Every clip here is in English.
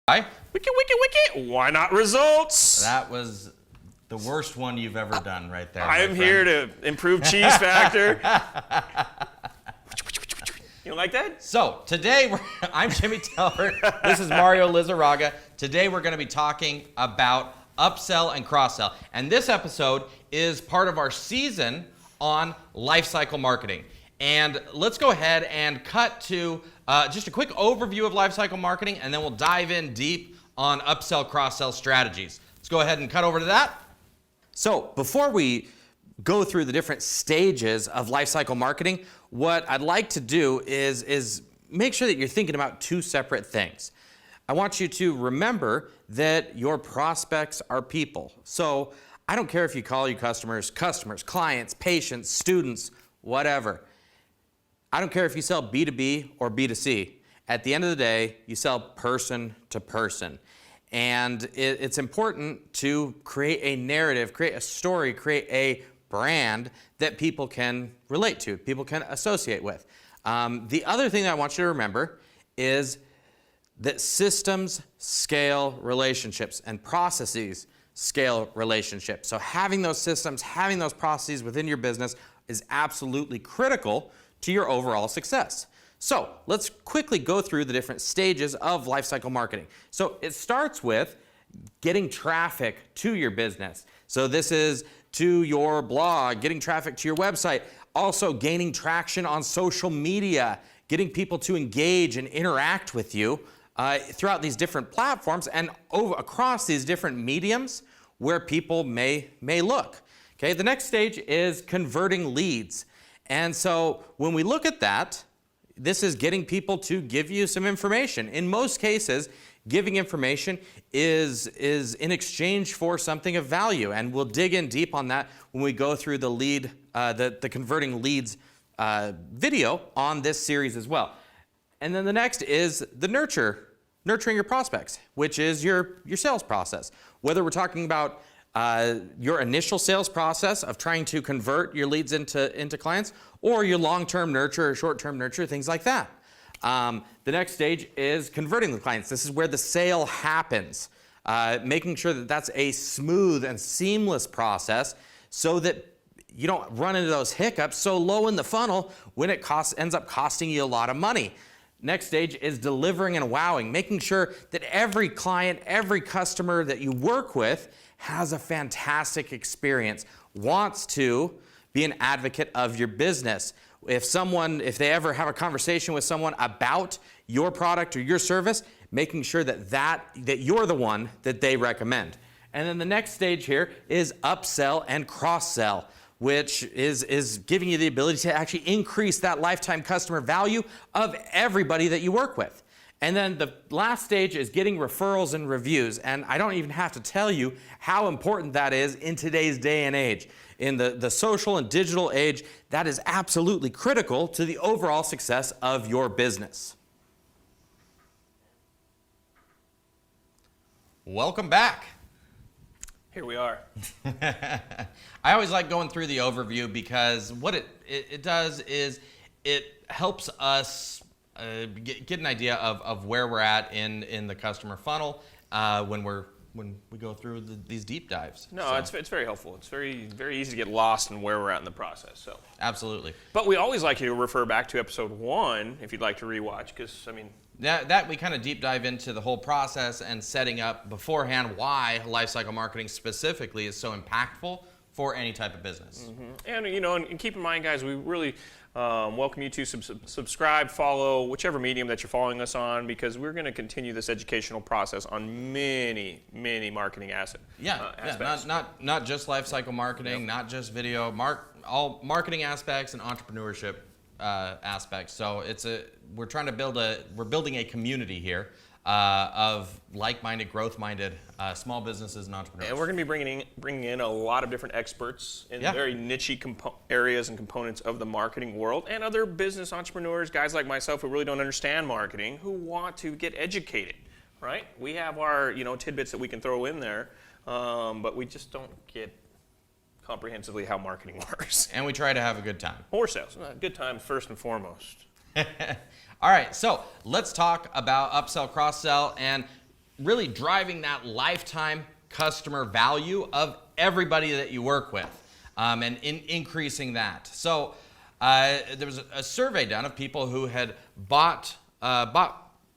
WHYnot Results. That was the worst one you've ever done right there. I am here to improve cheese factor. You don't like that? So today, I'm Jimmy Teller. This is Mario Lizarraga. Today we're going to be talking about upsell and cross-sell. And this episode is part of our season on lifecycle marketing. And let's go ahead and cut to just a quick overview of lifecycle marketing, and then we'll dive in deep on upsell, cross-sell strategies. Let's go ahead and cut over to that. So before we go through the different stages of lifecycle marketing, what I'd like to do is make sure that you're thinking about two separate things. I want you to remember that your prospects are people. So I don't care if you call your customers, clients, patients, students, whatever. I don't care if you sell B2B or B2C. At the end of the day, you sell person to person. And it's important to create a narrative, create a story, create a brand that people can relate to, people can associate with. The other thing that I want you to remember is that systems scale relationships and processes scale relationships. So having those systems, having those processes within your business is absolutely critical to your overall success. So let's quickly go through the different stages of lifecycle marketing. So it starts with getting traffic to your business. So this is to your blog, getting traffic to your website, also gaining traction on social media, getting people to engage and interact with you throughout these different platforms and across these different mediums where people may look. Okay, the next stage is converting leads. And so when we look at that, this is getting people to give you some information. In most cases, giving information is in exchange for something of value, and we'll dig in deep on that when we go through the lead, the converting leads video on this series as well. And then the next is the nurturing your prospects, which is your sales process. Whether we're talking about your initial sales process of trying to convert your leads into clients, or your long-term nurture or short-term nurture, things like that. The next stage is converting the clients. This is where the sale happens, making sure that that's a smooth and seamless process so that you don't run into those hiccups so low in the funnel when it ends up costing you a lot of money. Next stage is delivering and wowing, making sure that every client, every customer that you work with has a fantastic experience, wants to be an advocate of your business. If they ever have a conversation with someone about your product or your service, making sure that you're the one that they recommend. And then the next stage here is upsell and cross-sell, which is giving you the ability to actually increase that lifetime customer value of everybody that you work with. And then the last stage is getting referrals and reviews. And I don't even have to tell you how important that is in today's day and age. In the social and digital age, that is absolutely critical to the overall success of your business. Welcome back. Here we are. I always like going through the overview because what it does is it helps us get an idea of where we're at in the customer funnel when we go through these deep dives. No, so. It's very helpful. It's very easy to get lost in where we're at in the process. So absolutely. But we always like you to refer back to episode 1 if you'd like to rewatch, because I mean that we kind of deep dive into the whole process and setting up beforehand why lifecycle marketing specifically is so impactful for any type of business. Mm-hmm. And keep in mind, guys, we really welcome you to subscribe, follow, whichever medium that you're following us on, because we're going to continue this educational process on many marketing aspects. Not just lifecycle marketing, not just video, all marketing aspects and entrepreneurship aspects. So we're building a community here of like-minded, growth-minded small businesses and entrepreneurs. And we're going to be bringing in a lot of different experts in very niche areas and components of the marketing world, and other business entrepreneurs, guys like myself who really don't understand marketing, who want to get educated, right? We have our tidbits that we can throw in there, but we just don't get comprehensively how marketing works. And we try to have a good time. Or sales. Good time first and foremost. All right, so let's talk about upsell, cross-sell, and really driving that lifetime customer value of everybody that you work with, and increasing that. So there was a survey done of people who had bought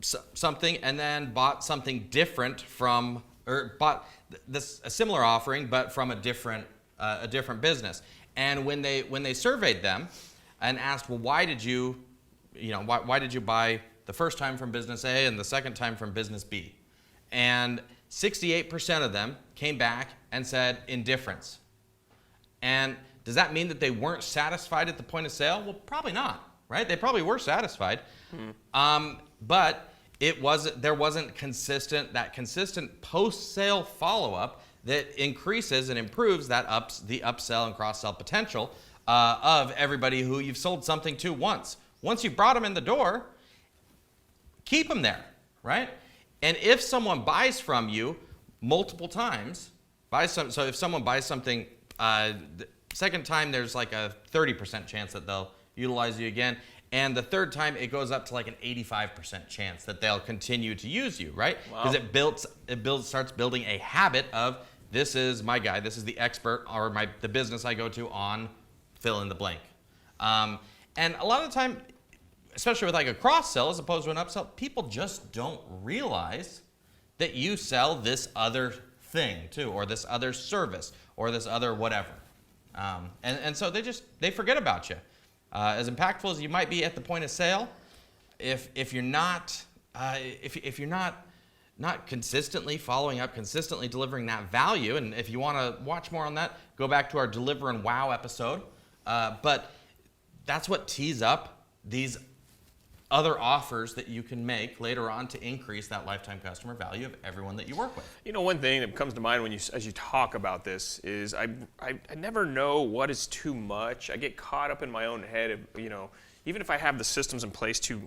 something and then bought something different from, or bought a similar offering but from a different business. And when they surveyed them and asked, well, why did you buy the first time from business A and the second time from business B? And 68% of them came back and said indifference. And does that mean that they weren't satisfied at the point of sale? Well, probably not, right? They probably were satisfied, but there wasn't that consistent post-sale follow-up that increases and improves the upsell and cross-sell potential of everybody who you've sold something to once. Once you brought them in the door, keep them there, right? And if someone buys from you multiple times, so if someone buys something, the second time there's like a 30% chance that they'll utilize you again. And the third time it goes up to like an 85% chance that they'll continue to use you, right? Because it starts building a habit of, this is my guy, this is the expert, or the business I go to on fill in the blank. And a lot of the time, especially with like a cross-sell as opposed to an upsell, people just don't realize that you sell this other thing too, or this other service, or this other whatever. And so they forget about you. As impactful as you might be at the point of sale, if you're not consistently following up, consistently delivering that value, and if you want to watch more on that, go back to our Deliver and Wow episode. But that's what tees up these other offers that you can make later on to increase that lifetime customer value of everyone that you work with. You know, one thing that comes to mind as you talk about this is I never know what is too much. I get caught up in my own head. Even if I have the systems in place to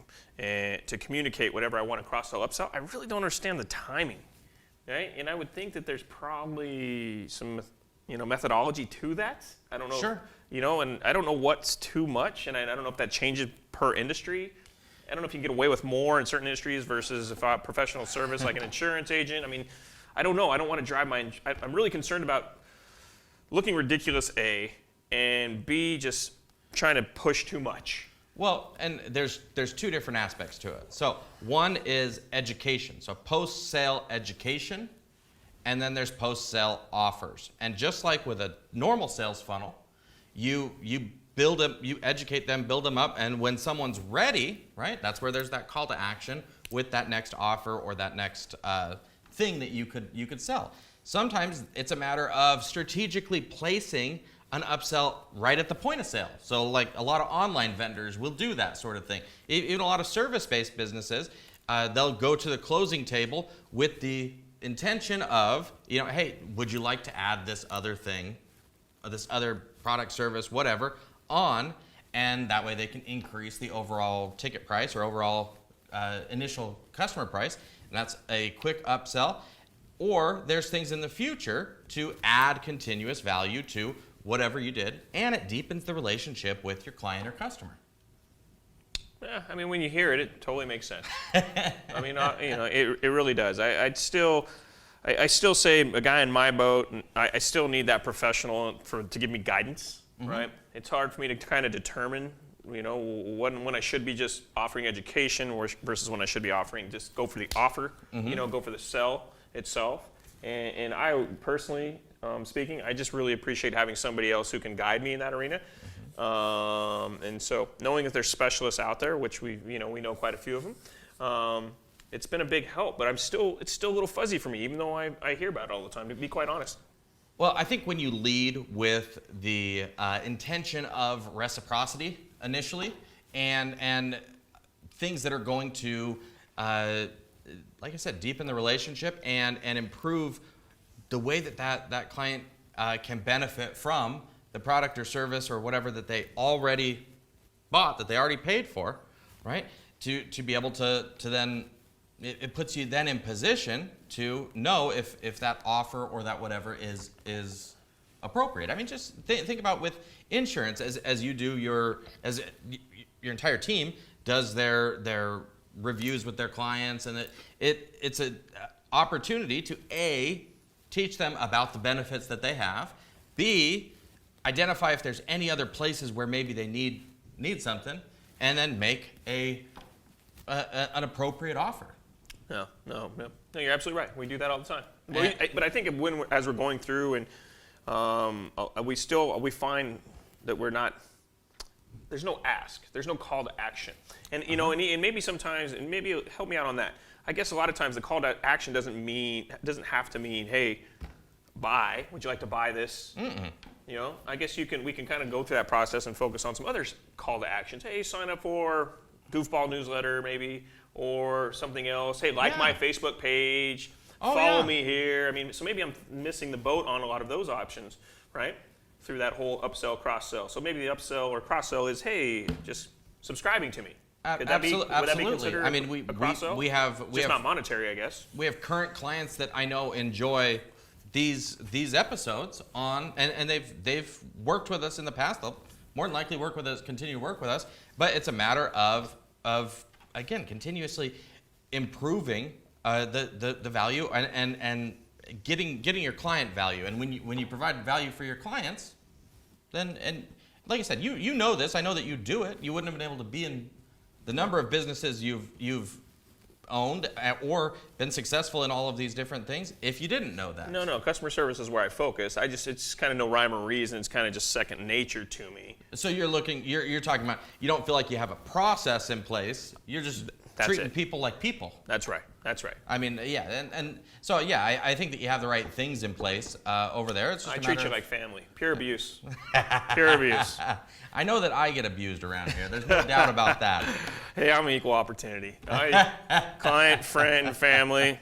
communicate whatever I want to cross-sell, upsell, I really don't understand the timing, right? And I would think that there's probably some methodology to that. I don't know. Sure. And I don't know what's too much, and I don't know if that changes per industry. I don't know if you can get away with more in certain industries versus if a professional service like an insurance agent. I mean, I don't know. I don't want to drive I'm really concerned about looking ridiculous, A, and B, just trying to push too much. Well, and there's two different aspects to it. So one is education. So post-sale education, and then there's post-sale offers. And just like with a normal sales funnel, you build them, you educate them, build them up, and when someone's ready, right, that's where there's that call to action with that next offer or that next thing that you could sell. Sometimes it's a matter of strategically placing an upsell right at the point of sale. So like a lot of online vendors will do that sort of thing. Even a lot of service-based businesses, they'll go to the closing table with the intention of, hey, would you like to add this other thing, or this other product, service, whatever, on, and that way they can increase the overall ticket price or overall initial customer price, and that's a quick upsell. Or there's things in the future to add continuous value to whatever you did, and it deepens the relationship with your client or customer. Yeah, I mean, when you hear it, it totally makes sense. I mean, it really does. I still say a guy in my boat, and I still need that professional to give me guidance, right? It's hard for me to kind of determine, when I should be just offering education versus when I should be offering just go for the offer, go for the sell itself. And I personally, speaking, I just really appreciate having somebody else who can guide me in that arena. And so knowing that there's specialists out there, which we know quite a few of them, it's been a big help, but it's still a little fuzzy for me, even though I hear about it all the time, to be quite honest. Well, I think when you lead with the intention of reciprocity initially, and things that are going to, like I said, deepen the relationship and improve the way that client can benefit from the product or service or whatever that they already bought, that they already paid for, right? To be able to then, it puts you then in position to know if that offer or that whatever is appropriate. I mean, just think about with insurance, as you do your entire team does their reviews with their clients, and it's opportunity to A, teach them about the benefits that they have, B, identify if there's any other places where maybe they need something, and then make an appropriate offer. No, you're absolutely right. We do that all the time. But I think as we're going through and we find that there's no ask. There's no call to action. And you know, and maybe sometimes, and maybe help me out on that. I guess a lot of times the call to action doesn't have to mean, hey, buy. Would you like to buy this? You know, I guess we can kind of go through that process and focus on some other call to actions. Hey, sign up for Goofball newsletter maybe, or something else. Hey, like my Facebook page. Follow me here. I mean, so maybe I'm missing the boat on a lot of those options, right? Through that whole upsell, cross-sell. So maybe the upsell or cross-sell is, hey, just subscribing to me. Would that be considered a cross-sell? We have not monetary, I guess. We have current clients that I know enjoy these episodes and they've worked with us in the past. They'll more than likely continue to work with us. But it's a matter of again, continuously improving the value and getting your client value. And when you provide value for your clients, then, and like I said, you know this. I know that you do it. You wouldn't have been able to be in the number of businesses you've owned or been successful in all of these different things if you didn't know that. No, customer service is where I focus. It's kind of no rhyme or reason. It's kind of just second nature to me. So you're talking about, you don't feel like you have a process in place. You're just treating people like people. That's right. I mean, yeah, and so yeah, I think that you have the right things in place over there. It's just I treat you like family. Pure abuse. Pure abuse. I know that I get abused around here. There's no doubt about that. Hey, I'm an equal opportunity. Client, friend, family.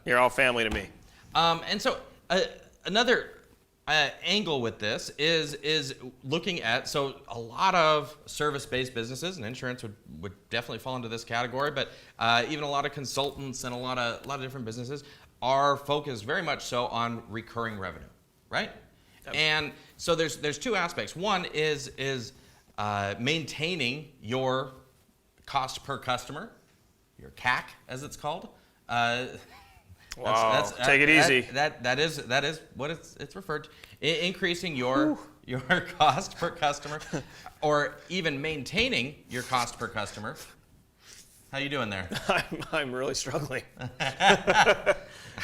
You're all family to me. And so another angle with this is looking at, so a lot of service-based businesses, and insurance would definitely fall into this category, but even a lot of consultants and a lot of different businesses are focused very much so on recurring revenue, right? Yep. And so there's two aspects. One is maintaining your cost per customer, your CAC as it's called. Wow, take it easy. That is what it's referred to. Increasing your cost per customer, or even maintaining your cost per customer. How you doing there? I'm really struggling. I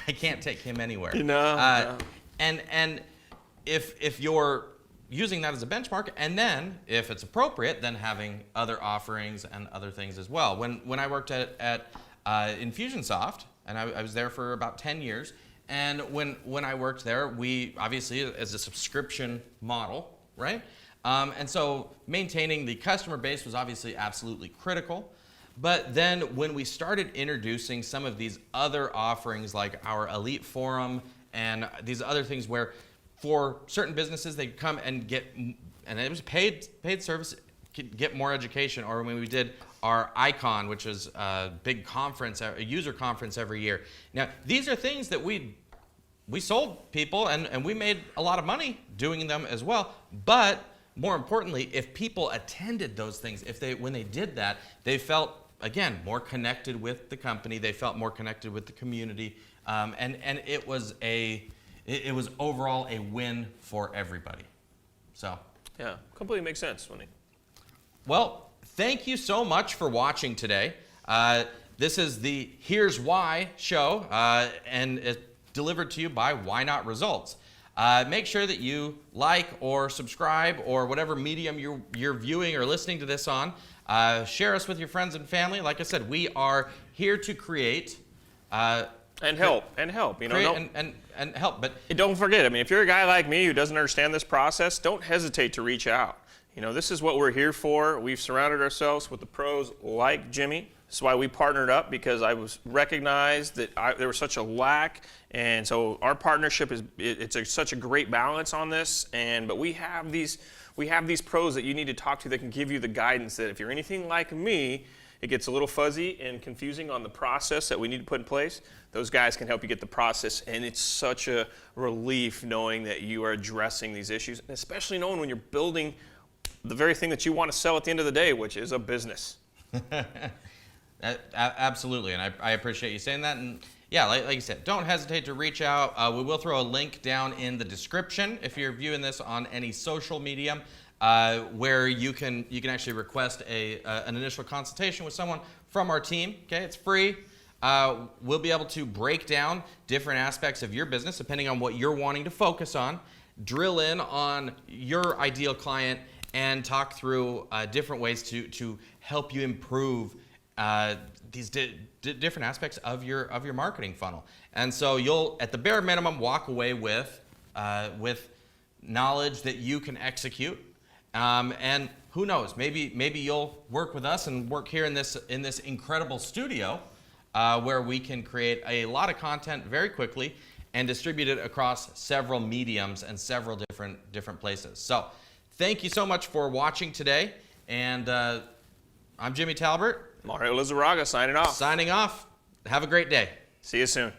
can't take him anywhere. No. And if you're using that as a benchmark, and then if it's appropriate, then having other offerings and other things as well. When I worked at Infusionsoft, and I was there for about 10 years. And when I worked there, we obviously, as a subscription model, right? And so maintaining the customer base was obviously absolutely critical. But then when we started introducing some of these other offerings like our Elite Forum and these other things where for certain businesses they come and get, and it was paid service, get more education, or when we did our Icon, which is a big conference, a user conference every year. Now, these are things that we sold people, and we made a lot of money doing them as well. But more importantly, if people attended those things, when they did that, they felt, again, more connected with the company. They felt more connected with the community, and it was overall a win for everybody. So yeah, completely makes sense, Winnie. Well, thank you so much for watching today. This is the Here's Why show, and it's delivered to you by WHYnot Results. Make sure that you like or subscribe or whatever medium you're viewing or listening to this on. Share us with your friends and family. Like I said, we are here to create and help. You know, and help. But don't forget. I mean, if you're a guy like me who doesn't understand this process, don't hesitate to reach out. You know, this is what we're here for. We've surrounded ourselves with the pros like Jimmy. This is why we partnered up, because I was recognized that there was such a lack, and so our partnership is such a great balance on this. But we have these pros that you need to talk to that can give you the guidance that if you're anything like me, it gets a little fuzzy and confusing on the process that we need to put in place. Those guys can help you get the process, and it's such a relief knowing that you are addressing these issues, and especially knowing when you're building the very thing that you want to sell at the end of the day, which is a business. Absolutely, and I appreciate you saying that. And yeah, like you said, don't hesitate to reach out. We will throw a link down in the description if you're viewing this on any social medium, where you can actually request an initial consultation with someone from our team. Okay, it's free. We'll be able to break down different aspects of your business depending on what you're wanting to focus on, drill in on your ideal client, and talk through different ways to help you improve these different aspects of your marketing funnel. And so you'll, at the bare minimum, walk away with knowledge that you can execute. And who knows? Maybe you'll work with us and work here in this incredible studio, where we can create a lot of content very quickly and distribute it across several mediums and several different places. So thank you so much for watching today. And I'm Jimmy Talbert. Mario Lizarraga signing off. Signing off. Have a great day. See you soon.